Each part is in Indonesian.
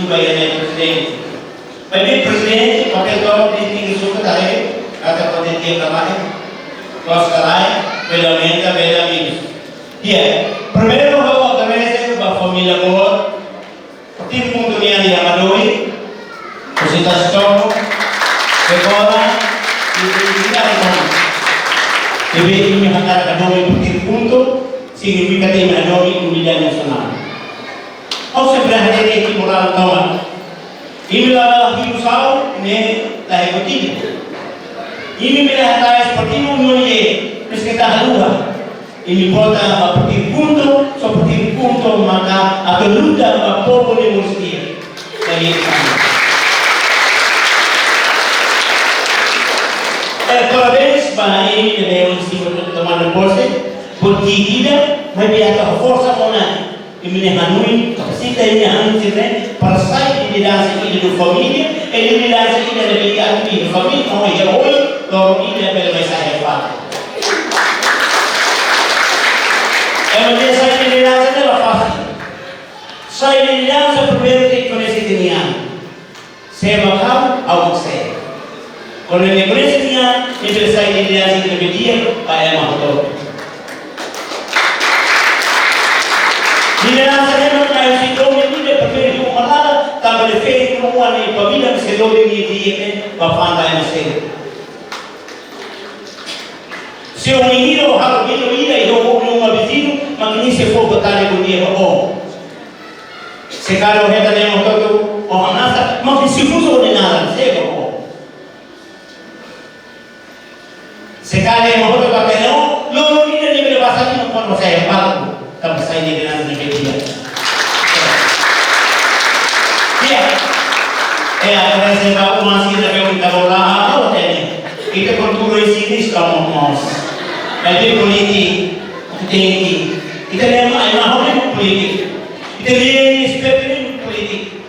juga yang presidente. Bagi presidente, papel todo di tinggi suka tadi, kata potensi kemarin, kos kalai, bela menta, bela minus. Dia, primero bahwa agradece bahwa familia Bor, tim punto niya di Amadoi, Cositas Toro, Sekolah, kita ini. Jadi ini hanya Amadoi tim punto, significatif Amadoi unidad nasional. Kau sebenarnya ini moral kawan. Inilah hiusau ini lahir begini. Ini melihat seperti ini, meski tak luar. Ini kota seperti punto maka akan luda apa boleh mesti dari sana. Parabéns para ele que é um símbolo tomando posse, porque ele vai ter a força moral. E me hanui capacita ele hanui também para sair de liderança da família, ele liderança da vida da família, como é hoje, logo ele é pelo mais sair fácil. Kemudian saya liderança adalah fácil. Saya liderança primeiro tem que conhecer dunia. Saya bakal awak saya. Kalau dia conhecer dunia, itu saya liderança que lebih dia, Pak Mahto. Liderança memang kayak si domen ini berbeda dengan mana, tapi lebih kemudian ini pemilihan si domen ini dia bapak anda masih. Se o menino harus ida e uma vizinho, mas nem se for botar no dia bom. Se cara o reta nem o todo o hanasa, mas se for ordenado, se é bom. Se cara é uma outra papelão, logo ida nem me passa aqui no quando você é pago, estamos saindo de grande dia. Agora você vai uma cena que eu estava lá, não tem. E que cultura esse estamos Jadi politik, tinggi. Kita lihat mahal politik. Kita lihat seperti politik.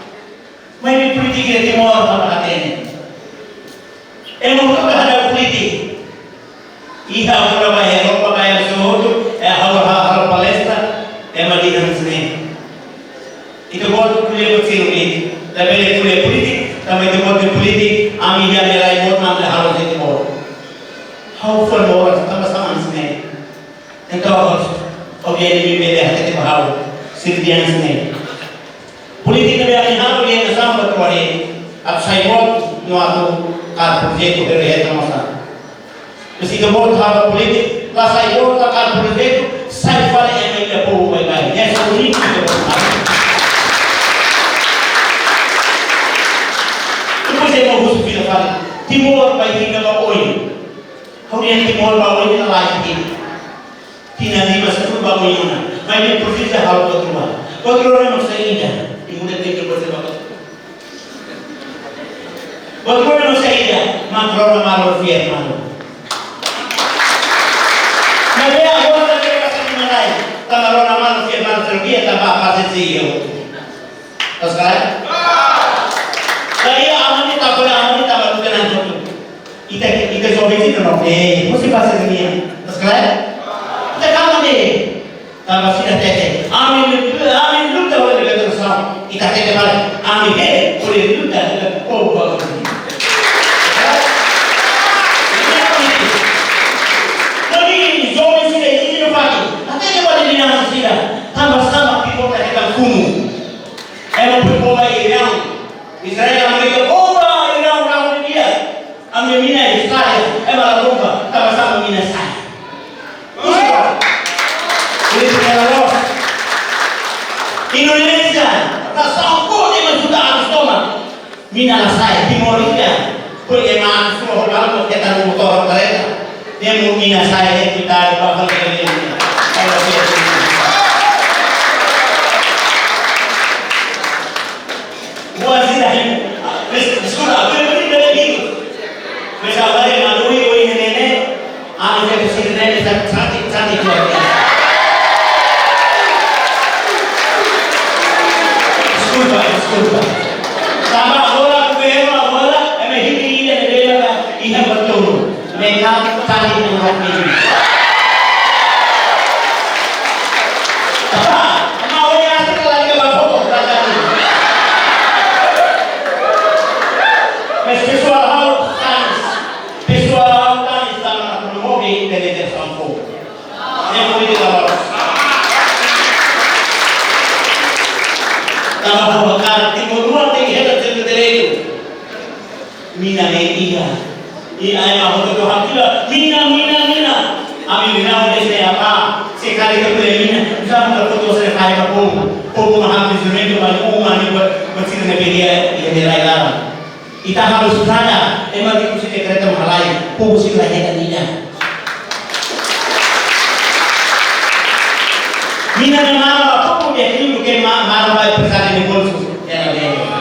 Mana politik yang timur apa katanya? Emang ada politik. Iya orang bayar, orang bayar sesuatu. Hal Palestina, emang di dalam sini. Itu buat kuliah kecil ini. Tapi kuliah politik, tapi itu buat politik. Ami yang nilai buat namanya harus itu buat. How far more sama-sama sini. Então, alguém me pede a gente bahau, sirdian sini. Politik lebih ahli yang sama betul ini. Ab saya buat nuatu kar proyek berhenti masa. Mesti kebot hal politik, lah saya buat kar proyek, saya pada yang tidak perlu baik-baik. Yang sulit itu betul. Itu saya mau khusus kita kali. Timur baik kita bawa Kemudian timur bawah ini lagi tidak dimasukkan bawah ini. Banyak profesi hal kedua. Kedua memang saya indah. Kemudian tinggal bersama. Kedua memang saya indah. Makro malu firman. Nabi awal dari kasih dimana? Kalau malu firman terbiasa tanpa apa sih? Terus kan? Saya aman tak boleh aman tak boleh tenang tu. Kita sobek itu nak mesti bahasa dunia. Terus kan? Kita kamu deh. Kalau sudah tete, amin luta boleh betul sama. Kita tete malah amin boleh luta dengan bagus. Tapi sobek sudah ini pagi. Katanya boleh dinasti sudah. Tambah sama kita kita kumu. Emang berbola Iran, Israel Amerika. Ambil mina Israel, malah rumah, sama-sama mina saya. Ini sudah Indonesia, tak sanggup dengan sudah harus tomat. Mina saya, Timur India, boleh maaf semua kalau kita motor kereta, dia mau mina saya kita bakal kerja. Buat sih sekolah, misalnya yang ngadui ini nenek, anak kecil nenek cantik luar biasa. Sekolah. Sama bola, emang ini adalah ini betul. Mereka cantik luar biasa. Apa? Mau yang asal lagi bapak mina ne iya. Iya ayah aku tu hakila mina. Ami mina desa apa? Sekali tu mina. Jangan terputus dari kaya aku. Aku mahal disini tu balik umah ni bersih dengan dia nilai dalam. Kita harus sadar. Emang itu sih kereta mahalai. Aku sih lagi kan tidak. Mina ne marah aku dia ini bukan marah baik persada di bolsu. Ya dia.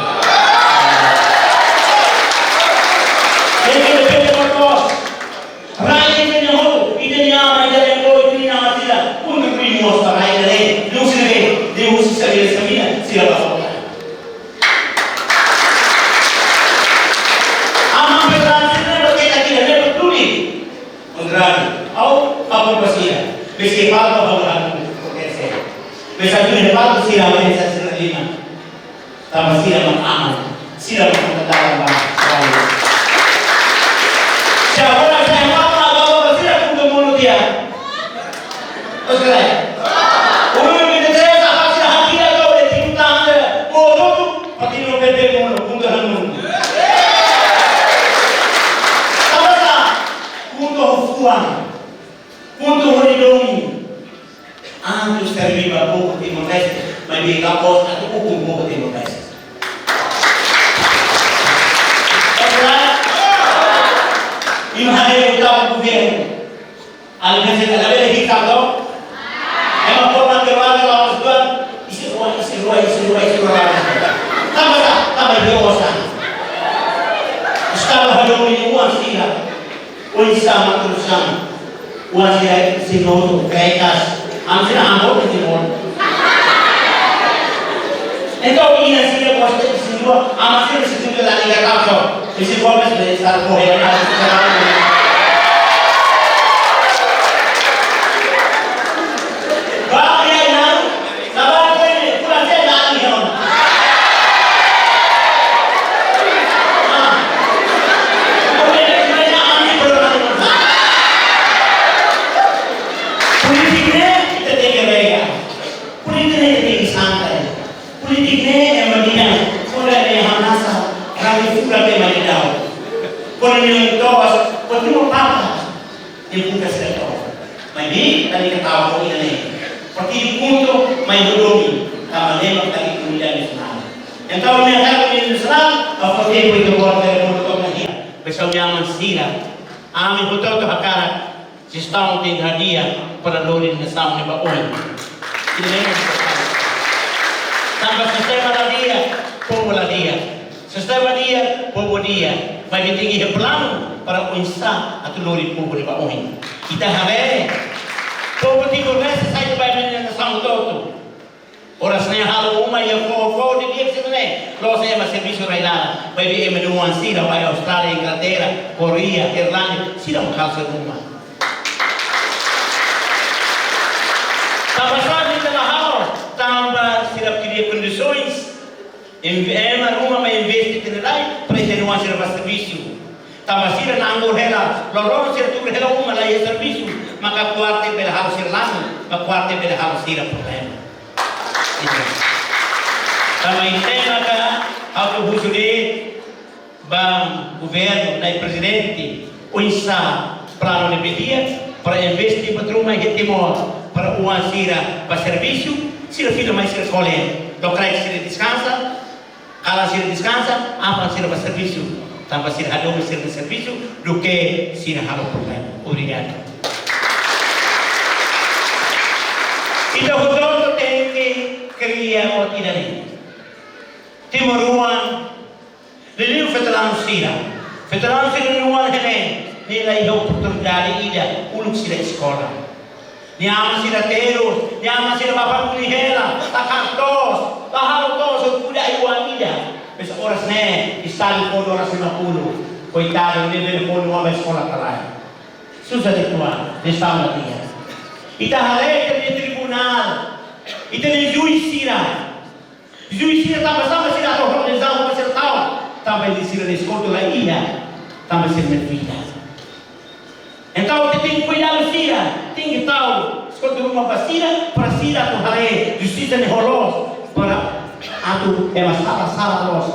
Então você tem que cuidar do Sira, tem que estar escolhendo uma vacina para Sira tu haré justiça de rolos para atu é uma sala nós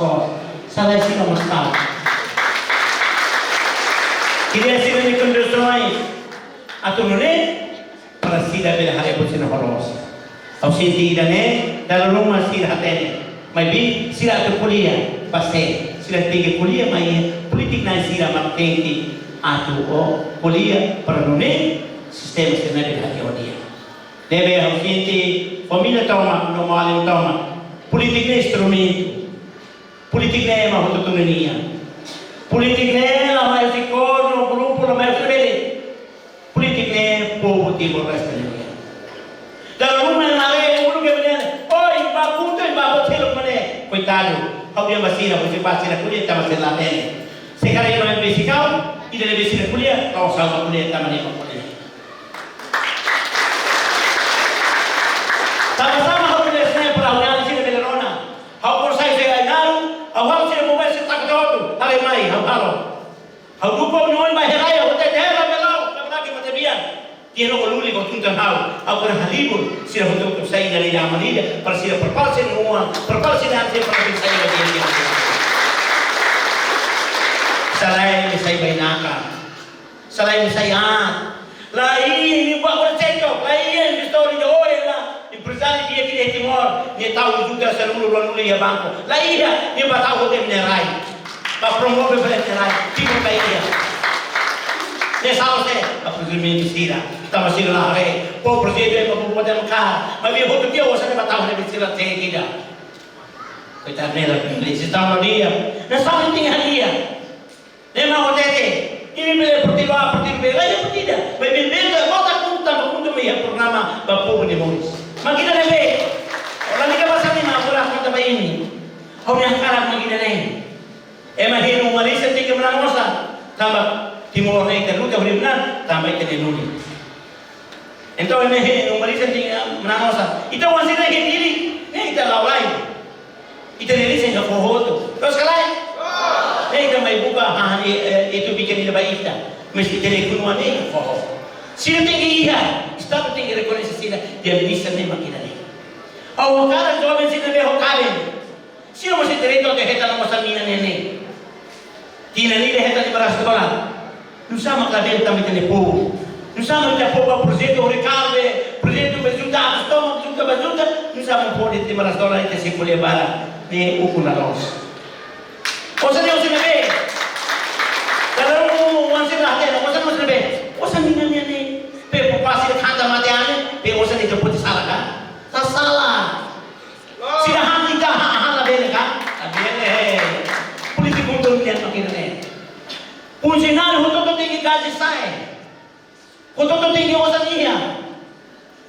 sala Sira uma sala Queria ser de condições a tudo para sila bela hari pun sila horos. Au sila ne dalam rumah sila hatene. Mas bi sila tu kuliah pasti sila tinggi kuliah mai politik na sila maktengi atu o kuliah para nune sistema sila bela hari odia. Deve au família toma no mal toma. Politik ne instrumento. Politik ne ma hoto tunenia. Politik ne la mai ficou no grupo la mai febele. Politik ne povo timor leste. Dalam rumah nare ulu ke benar. Oi, baku tu baku telok mana? Coitado. Kau dia masih nak pasti nak kuliah tak masih laten. Sekarang yang besi kau, tidak lebih sih kuliah. Kau sama kuliah tak mana kuliah. Sama-sama kau boleh sebenarnya perahunian sih lebih lerona. Kau pun saya ingat. Awal sih mau besi tak tahu. Hari mai, halo. Kau lupa menuai bahaya raya. Kau tak ada belau. Kau lagi macam biar. Dia nak luli kau tuntan hal. Aku dah halibur. Sila untuk saya dari dalam ini. Persila perpalsi semua. Perpalsi dan saya perpalsi saya lagi dia. Selain saya bainakan. Selain saya lain ini buat cekok. Lain histori dia oh lah. Empresário dia que Timor. Dia tahu juga seluruh luli ya bangko. Lain dia tahu dia menerai. Para promover menerai. Timor baik dia. Dia salah saya. Apa presidente sila. Tama sila na hari. Po presidente mapupunta ka. Mabi hoto dia wasa na bataw na sila te kita. Kita nela si tama dia. Na sa tinghan dia. Nema hotete. Ini bele pertiba lain tidak. Mabi bele bota kunta may programa bapo ni Moris. Makita na be. Orang ni ka basa ni mapura kunta ba ini. Hau yang karang makita na. Ema hinu Malaysia tinggal melangosa. Tambah Timor na ikaluta benar tambah ikan nuli. Então ini Malaysia tinggal melangosa. Itu masih lagi diri. Ini kita laulai. Kita diri saya nggak foto. Terus kalai. Kita mai buka itu bikin ini baik kita. Mesti telekonuan ini foto. Sila tinggi iya. Estado tinggi rekoneksi sila dia bisa nih makin ini. Awak kan jawab sila dia hokalin. Sila mesti terito ke heta nomor samina nene. Tina ni heta di $100. Nusa maklabel tamit ni po. Nusa magta po ba proyekto Ricardo, proyekto bezuta, stoma bezuta, nusa mo po $500 ite si puli bara ni ukuna los. Osa niyo sinabi. Kalau mo wansi lahte, osa mo sinabi. Osa mingan niya ni pe popasi kanta mateane, pe osa ni puti salah kan? Salah. Sinahan kita hahan label kan? Label. Politik untuk niya makinane. Funcionário hototo tinggi gaji saya. Hototo tinggi osa niya.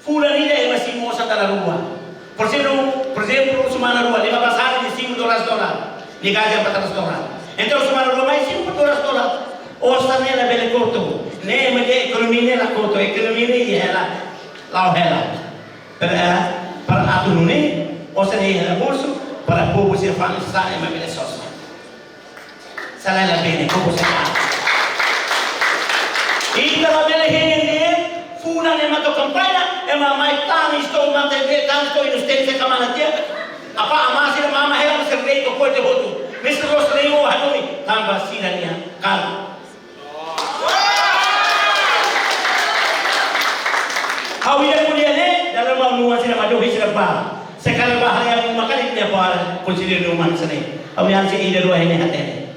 Fulani dia masih mau sadar rumah. Por exemplo, semana rumah 15 hari di $5. Ni gaji $400. Então semana rumah isi $4. Osa ne la bele corto. Ne mede ekonomi la corto, ekonomi ni hela. Lau hela. Per atu ne osa ne hela bolso para povo se fala sai ma bele sosa. Salah la bene, povo se Ika la bele henge funa ne mato campagna e ma mai tani sto manteve tanto in ustenze kamanatia apa amasi la mama hela servei ko kote hotu Mr. Rosleo hanumi tamba sinania kan Hawila kuliah ne dalam manuan sila madu hisra ba sekarang bahaya makan ini apa consider rumah sana awian si ida dua ini hatene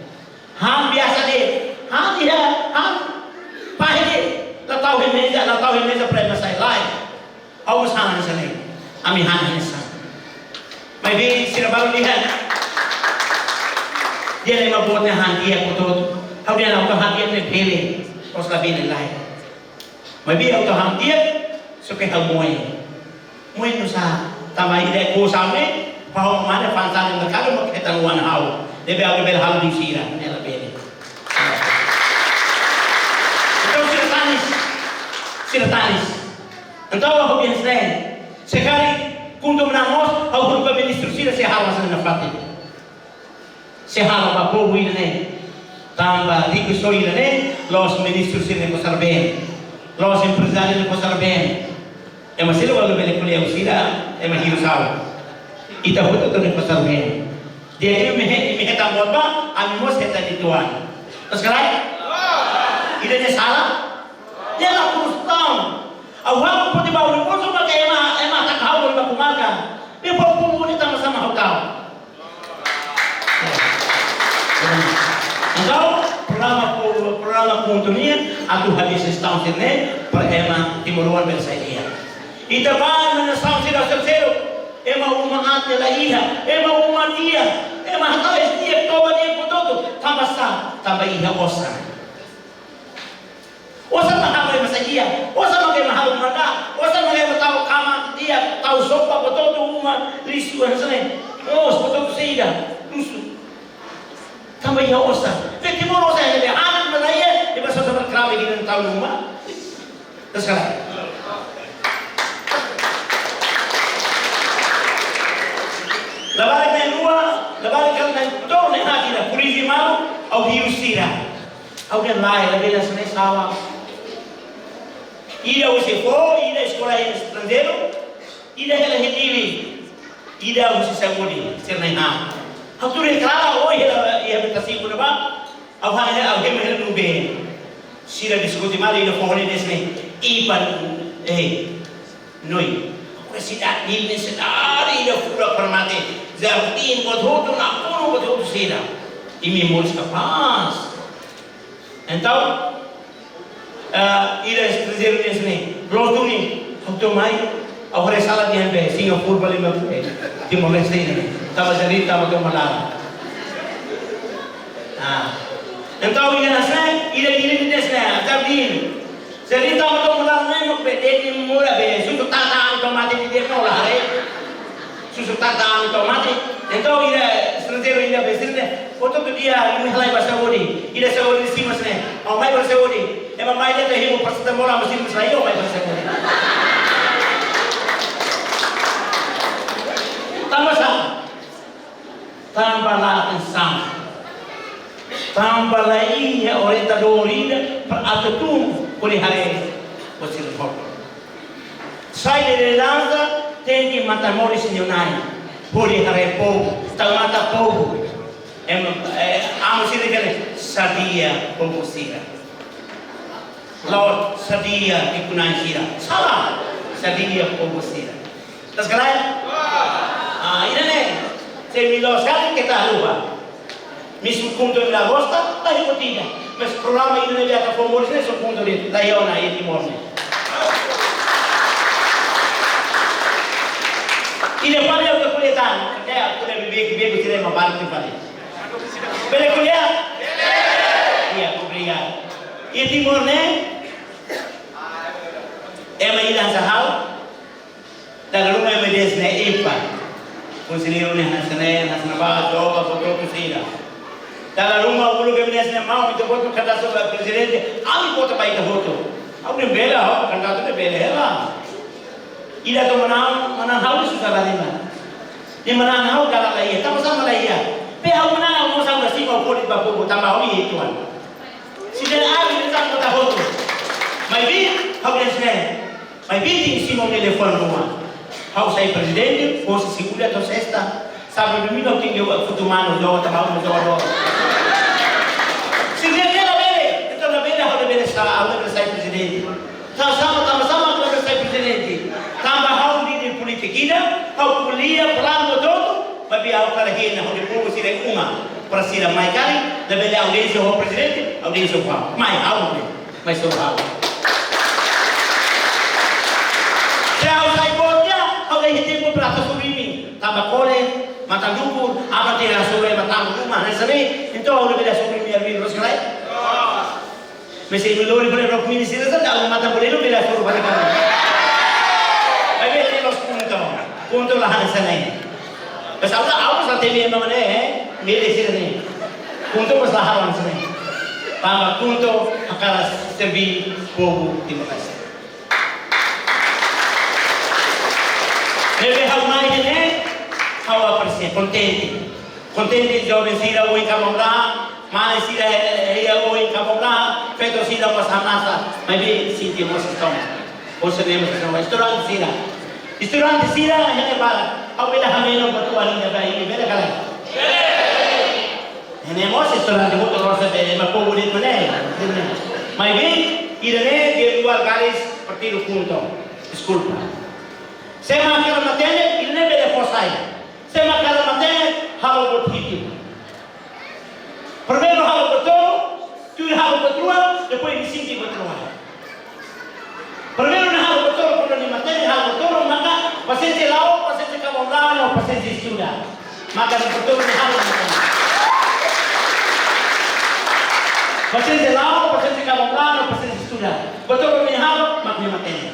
ham biasa deh ham dia ham pahit tahu meza prema saya lain awas hanan sana ami hanan sana maybe sila baru lihat dia lima buatnya hati aku tuh kau dia nak hati ni pilih terus lebih lain maybe aku ham dia suka kau muai nusa tambah ide ko sampai paham mana fansan yang berkali kita nuan hau lebih aku berhal di sira ni lebih Sirtanis. Então aku biasa sekali kuntum namos aku berubah minister sila sehala sana nafati. Sehala pa po ini tambah rico soy ini los ministros sila ko sarben. Los empresarios ko sarben. Masih walau beli kuliah sila mahir saw. Ita hoto to ko sarben. Dia ini mehe tambah ba ami mos heta dituan. Terus sekarang idenya salah. Dia lah terus tahun. Awak pun di bawah pun cuma kayak emah tak kau boleh makan. Dia pun ini sama-sama kau. Engkau perlama puntunya atau habis setahun sini per emah timuluan bersaidia. Ita ba menasam sila tercero. Emah umahat nila iha. Emah umat dia. Emah tahu dia toba dia pututu. Tambah sah, tambah iha osan. Osan mahal masa dia. Osan makai mahal mereka. Osan makai tahu kama dia tahu sopa pututu umat lisu sana. Oh, pututu sehingga lusu. Tambah iha osan. Jadi timur osan yang dia anak meraya di masa sama kerabat kita tahu rumah. Terus sekarang. Labalik na luwa, labalik ka na ito, nahati na pulisi mau, au hiu sira. Au dia lai, labi na sanay sawa. Ida usi fo, ida sekolah yang extranjero, ida hela hitiwi, ida usi sagudi, sirnay ha. Au tu rekala, o ia betasi ko na ba? Au hana, au hema hela nube. Sira diskuti mali ida pohon desne, ipan, noi. Sidat ini sedari ida pura permati. Zartin bodoh nak pun bodoh sila. Ini mulis kapas. Então, ida estrangeiro desse nem. Bloco ni, auto mai, agora sala di ambe, Singapura balik mampu. Timor Leste ni, tama jadi tama tu malam. Então ida nasi, ida desse ni, Zartin. Jadi tama tu malam ni mampu. Dia mula be, susu tata otomatis dia mula hari. Susu tata otomatis. Então ida estrangeiro ida besirne. Foto tu dia ini halai bahasa Saudi. Ida Saudi si masne. Au mai bahasa Saudi. Emang mai dia tahu persen mola mesin saya mai bahasa Saudi. Tambah sama. Tambah lagi sama. Tambah lagi ya orientador ida peraturan boleh hari mesin foto. Sai de lanza tem que matar moris nyunai. Boleh hari povo, tak mata povo. Amo sila kali sadia povo sila. Lord sadia ikunan sila. Salah sadia povo sila. Tas kalay? Ina ne. Semilo sekali kita lupa. Mismo punto en la costa, la hipotina. Mas programa ina ne biata povo sila so punto de la yona e timorne. Ida pada untuk kulitan, saya sudah bebek tidak membantu pada. Boleh kuliah? Iya, kuliah. Ia timurnya, ilang sahal, dan rumah medesnya ipa. Konsiliernya hasannya, hasanabah, doa, foto kusira. Dalam rumah bulu medesnya mau itu foto kata sobat presiden, aku foto baik foto. Aku ni bela, kata tu bela lah. Ida tu menang haus susah lagi mana. Di menang haus kalau lagi, tak usah lagi ya. Pihak menang haus usah bersih mau polis bapu tambah haus itu kan. Sudah ada di sana kota hotu. Maybe haus esne. Maybe tinggi si mau telefon rumah. Haus saya presiden, posisi udah atau sesta. Sabe domingo tinggi foto mano jauh tambah jauh. Sudah dia lebih, itu lebih haus saya presiden. Sama-sama kalau saya presiden. Tambah hau di politik kita, hau kuliah pelan betul, tapi hau kalahina hau di polisi dan umma, presiden mai kali, lebih audiensi hau presiden, audiensi hau, mai hau ni, mai so hau. Jauh saya boleh, hau dah hidup berapa surimi, tambah kole, mata lumpur, apa dia surai mata rumah, nasib itu hau lebih dah surimi lebih terus kelai. Mesti melori pada rok mini sini saja, mata boleh lebih dah suruh balik kali. Punto lah sana ini. Pasal aku saat ini memang milik sini. Punto masalah sana. Tambah punto akan serbi povo terima kasih. Lebih hal mana ini? Hawa persen, contente jovem sila oi kamera, mana sila ia oi kamera, feto sila masamasa, maybe sentimos estamos. Posemos estamos. Restaurante sila. Restaurante sila hanya para. Aku bela hamil bertuan ini baik bela kalah. Ini mau restaurante itu terus ada, macam boleh mana? Mas bem, irene di luar garis partido punto. Desculpa. Se marcar matéria, irene bele forsai. Se marcar matéria, halo bot hidup. Primeiro halo betul, tu halo betul, depois di sini betul. Primeiro halo betul, quando ni matéria halo betul, maka paciente lao, paciente camorano, paciente estuda. Maka betul ni halo betul. Paciente lao, paciente camorano, paciente estuda. Betul ni halo, maka ni matéria.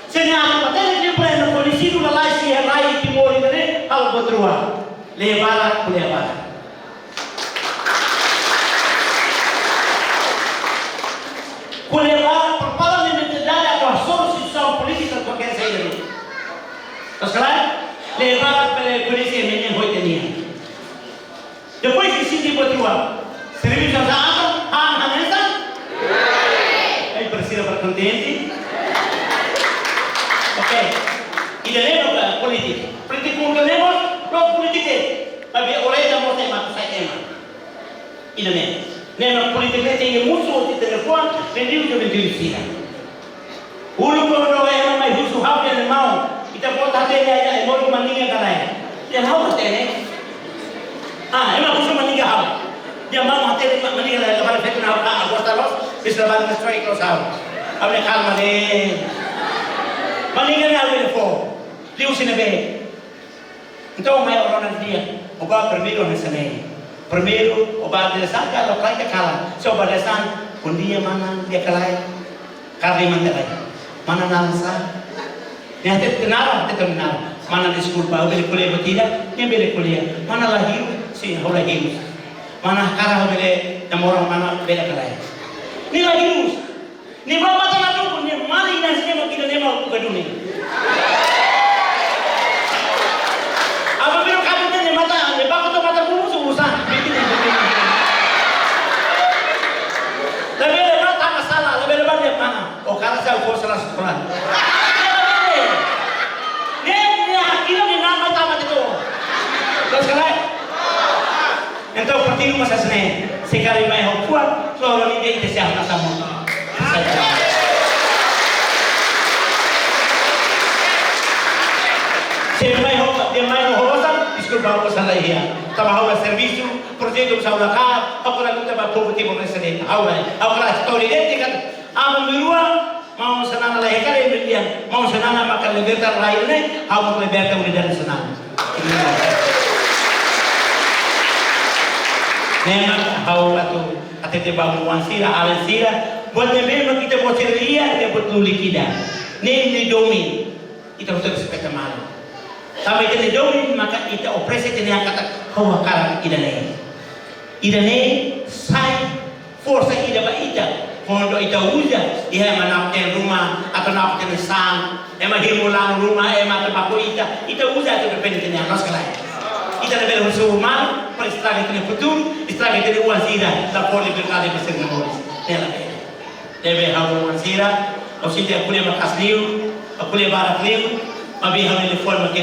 Se ni halo matéria, dia prende polisi do lá se é lá e timor ini halo betul. Levar, levar. Levar para parlamentar a solução política que quer sair. Tá claro? Levar para a polícia menino hoitenia. Depois que se debatua, serviço da água, a mesa. Aí precisa para contente. Ok. E daí não política. Política não queremos, não política. Mas olha já mostra mais sai tema. E daí nema politik ini musuh di telepon dan dia juga menjadi ulu kalau yang mai musuh hal yang mau kita buat hati dia mau mandingnya kalai dia mau hati ni emang musuh mandingnya hal dia mau hati dia mandingnya kalai kalau kita nak aku tahu bisa bantu strike terus hal apa yang kalma ni mandingnya hal ini po dia usina be então mai orang dia oba primeiro nesse Primeiro, obedecem kalau kaya kalah. So obedecem, dia mana dia kalah, kari mana mana nangsa. Ni hati tenar, mana di sekolah baru beli kuliah bertidak, ni beli kuliah. Mana lahir, si orang lahir. Mana karah beli, orang mana beli kalah. Ni lahir, ni bawa tanah tu pun ni mali nasi ni makin ni mau keduni. Apa biar kamu ni mata, ni bawa tu mata bulu urusan. Lebih lebat tak masalah, lebih lebat dia mana? Oh karena saya ukur salah sekolah. Dia akhirnya di nama tamat itu. Terus kalian? Então partido masa sene, sekali mai kuat, selalu dia itu siapa sama. Dia mai hosan, diskur bawa salah ia. Trabalhava serviço, projeto usava cá, agora não tava pouco tempo para ser agora história idêntica, amo mirua, mau senang lah hekar yang mau senang makan libertar lain ni, mau libertar unidad senang. Memang hau atau atau bangunan sila, alam sila, buat memang kita buat ceria, kita buat tulis kita, ni domin, kita betul seperti malu. Sampai kita domin maka kita operasi dengan kata hawakaran idane. Idane sai força ida ba ida. Quando ida uja, ia manapten rumah atau napten sang, ema himulang rumah, ema tempat ida. Ida uja itu depende dengan nos kelai. Ida lebih rumah, per estraga itu futuro, estraga itu wazira, la poli berkali besar memoris. Ela deve hawo wazira, o sini kuliah makasliu, kuliah barat liu, abi hamil forma